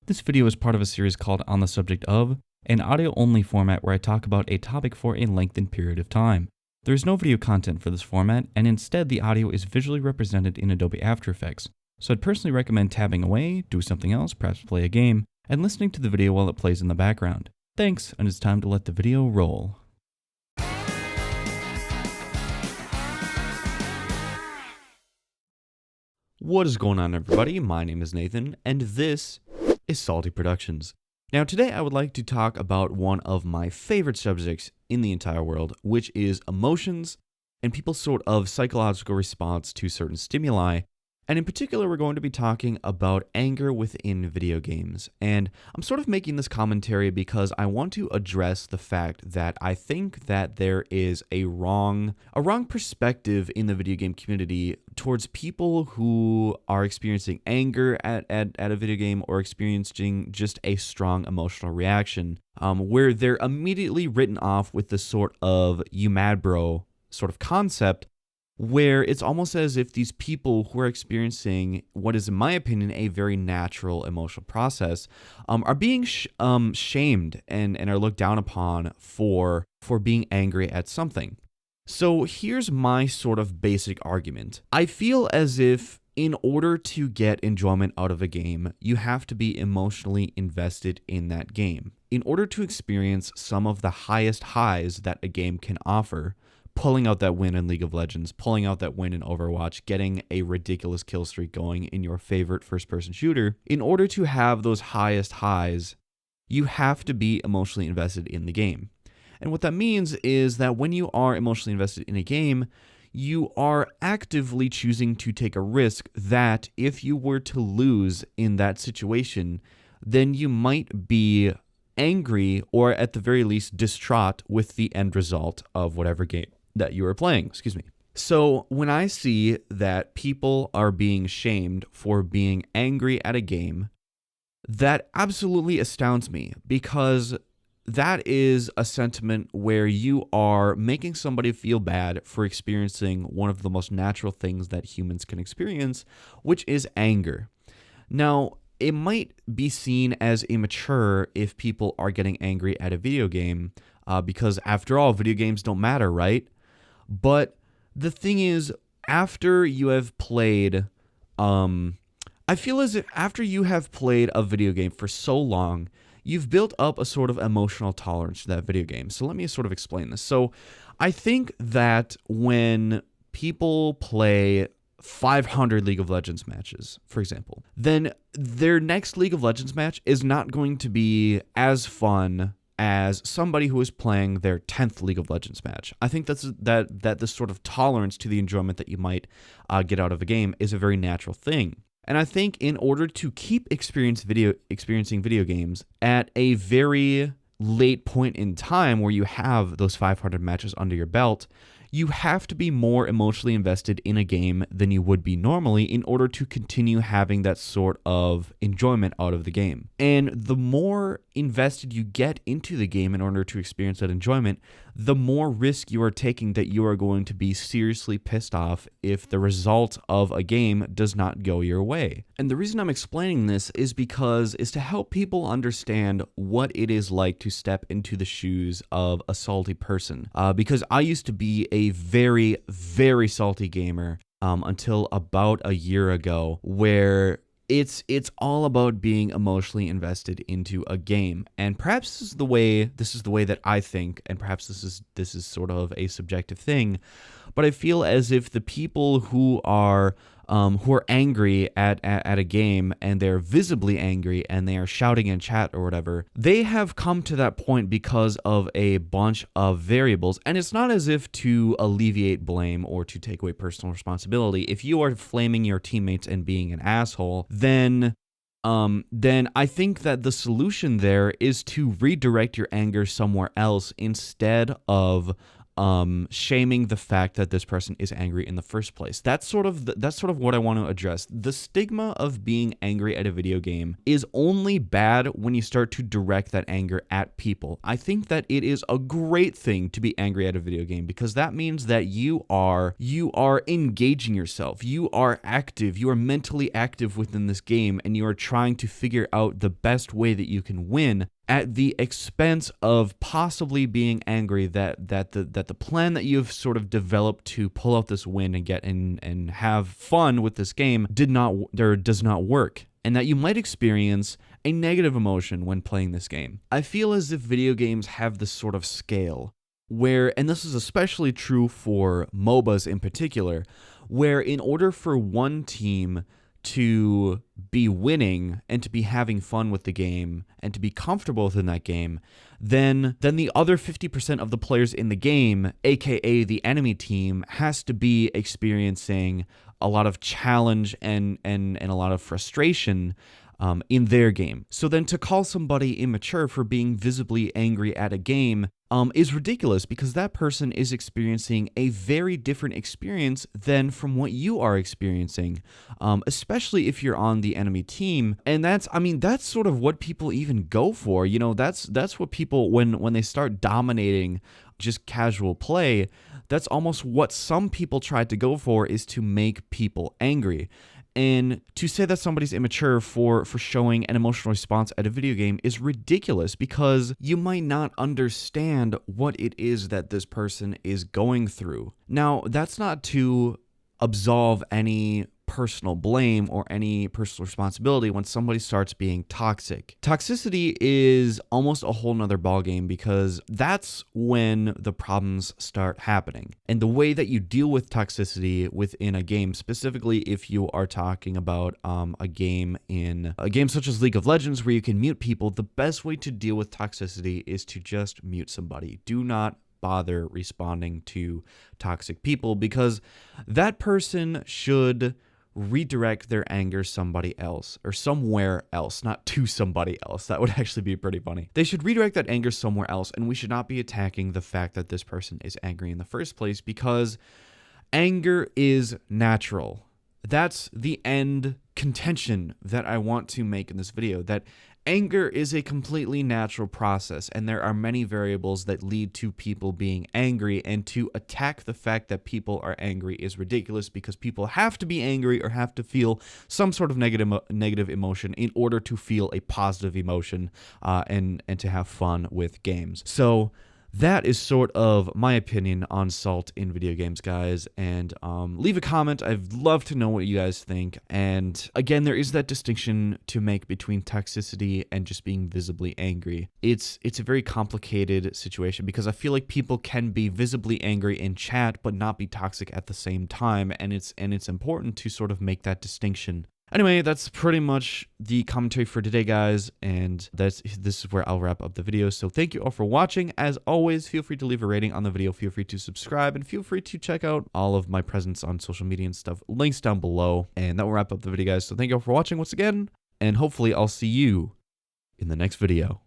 This video is part of a series called On the Subject of, an audio-only format where I talk about a topic for a lengthened period of time. There is no video content for this format, and instead the audio is visually represented in Adobe After Effects, so I'd personally recommend tabbing away, do something else, perhaps play a game, and listening to the video while it plays in the background. Thanks, and it's time to let the video roll. What is going on, everybody? My name is Nathan, and this is Salty Productions. Now, today I would like to talk about one of my favorite subjects in the entire world, which is emotions and people's sort of psychological response to certain stimuli. And in particular, we're going to be talking about anger within video games. And I'm sort of making this commentary because I want to address the fact that I think that there is a wrong perspective in the video game community towards people who are experiencing anger at a video game or experiencing just a strong emotional reaction, where they're immediately written off with this sort of "you mad bro" sort of concept, where it's almost as if these people who are experiencing what is, in my opinion, a very natural emotional process, are being shamed and are looked down upon for being angry at something. So here's my sort of basic argument. I feel as if in order to get enjoyment out of a game, you have to be emotionally invested in that game. In order to experience some of the highest highs that a game can offer, pulling out that win in League of Legends, pulling out that win in Overwatch, getting a ridiculous kill streak going in your favorite first-person shooter, in order to have those highest highs, you have to be emotionally invested in the game. And what that means is that when you are emotionally invested in a game, you are actively choosing to take a risk that if you were to lose in that situation, then you might be angry or at the very least distraught with the end result of whatever game that you are playing, So when I see that people are being shamed for being angry at a game, that absolutely astounds me, because that is a sentiment where you are making somebody feel bad for experiencing one of the most natural things that humans can experience, which is anger. Now, it might be seen as immature if people are getting angry at a video game, because after all, video games don't matter, right? But the thing is, after you have played, I feel as if after you have played a video game for so long, you've built up a sort of emotional tolerance to that video game. So let me sort of explain this. So I think that when people play 500 League of Legends matches, for example, then their next League of Legends match is not going to be as fun as somebody who is playing their 10th League of Legends match. I think that this sort of tolerance to the enjoyment that you might get out of a game is a very natural thing. And I think in order to keep experiencing video games at a very late point in time where you have those 500 matches under your belt, you have to be more emotionally invested in a game than you would be normally in order to continue having that sort of enjoyment out of the game. And the more invested you get into the game in order to experience that enjoyment, the more risk you are taking that you are going to be seriously pissed off if the result of a game does not go your way. And the reason I'm explaining this is to help people understand what it is like to step into the shoes of a salty person. Because I used to be a very, very salty gamer until about a year ago, where it's all about being emotionally invested into a game. And perhaps this is the way that I think, and perhaps this is sort of a subjective thing, but I feel as if the people who are angry at a game, and they're visibly angry and they are shouting in chat or whatever, they have come to that point because of a bunch of variables. And it's not as if to alleviate blame or to take away personal responsibility. If you are flaming your teammates and being an asshole, then I think that the solution there is to redirect your anger somewhere else instead of shaming the fact that this person is angry in the first place. That's sort of what I want to address. The stigma of being angry at a video game is only bad when you start to direct that anger at people. I think that it is a great thing to be angry at a video game because that means that you are engaging yourself. You are active. You are mentally active within this game, and you are trying to figure out the best way that you can win at the expense of possibly being angry that the plan that you've sort of developed to pull out this win and get and have fun with this game does not work, and that you might experience a negative emotion when playing this game. I feel as if video games have this sort of scale where, and this is especially true for MOBAs in particular, where in order for one team to be winning and to be having fun with the game and to be comfortable within that game, then the other 50% of the players in the game, aka the enemy team, has to be experiencing a lot of challenge and a lot of frustration in their game. So then to call somebody immature for being visibly angry at a game is ridiculous because that person is experiencing a very different experience than from what you are experiencing, especially if you're on the enemy team. And that's sort of what people even go for. You know, that's what people, when they start dominating just casual play, that's almost what some people try to go for, is to make people angry. And to say that somebody's immature for showing an emotional response at a video game is ridiculous because you might not understand what it is that this person is going through. Now, that's not to absolve any personal blame or any personal responsibility when somebody starts being toxic. Toxicity is almost a whole nother ballgame because that's when the problems start happening. And the way that you deal with toxicity within a game, specifically if you are talking about a game such as League of Legends where you can mute people, the best way to deal with toxicity is to just mute somebody. Do not bother responding to toxic people because that person should redirect their anger somebody else or somewhere else, not to somebody else. That would actually be pretty funny. They should redirect that anger somewhere else, and we should not be attacking the fact that this person is angry in the first place because anger is natural. That's the end contention that I want to make in this video, that anger is a completely natural process, and there are many variables that lead to people being angry, and to attack the fact that people are angry is ridiculous because people have to be angry or have to feel some sort of negative emotion in order to feel a positive emotion and to have fun with games. So that is sort of my opinion on salt in video games, guys, and leave a comment. I'd love to know what you guys think. And again, there is that distinction to make between toxicity and just being visibly angry. It's a very complicated situation because I feel like people can be visibly angry in chat but not be toxic at the same time, and it's important to sort of make that distinction. Anyway, that's pretty much the commentary for today, guys, and this is where I'll wrap up the video. So thank you all for watching. As always, feel free to leave a rating on the video, feel free to subscribe, and feel free to check out all of my presence on social media and stuff. Links down below, and that will wrap up the video, guys. So thank you all for watching once again, and hopefully I'll see you in the next video.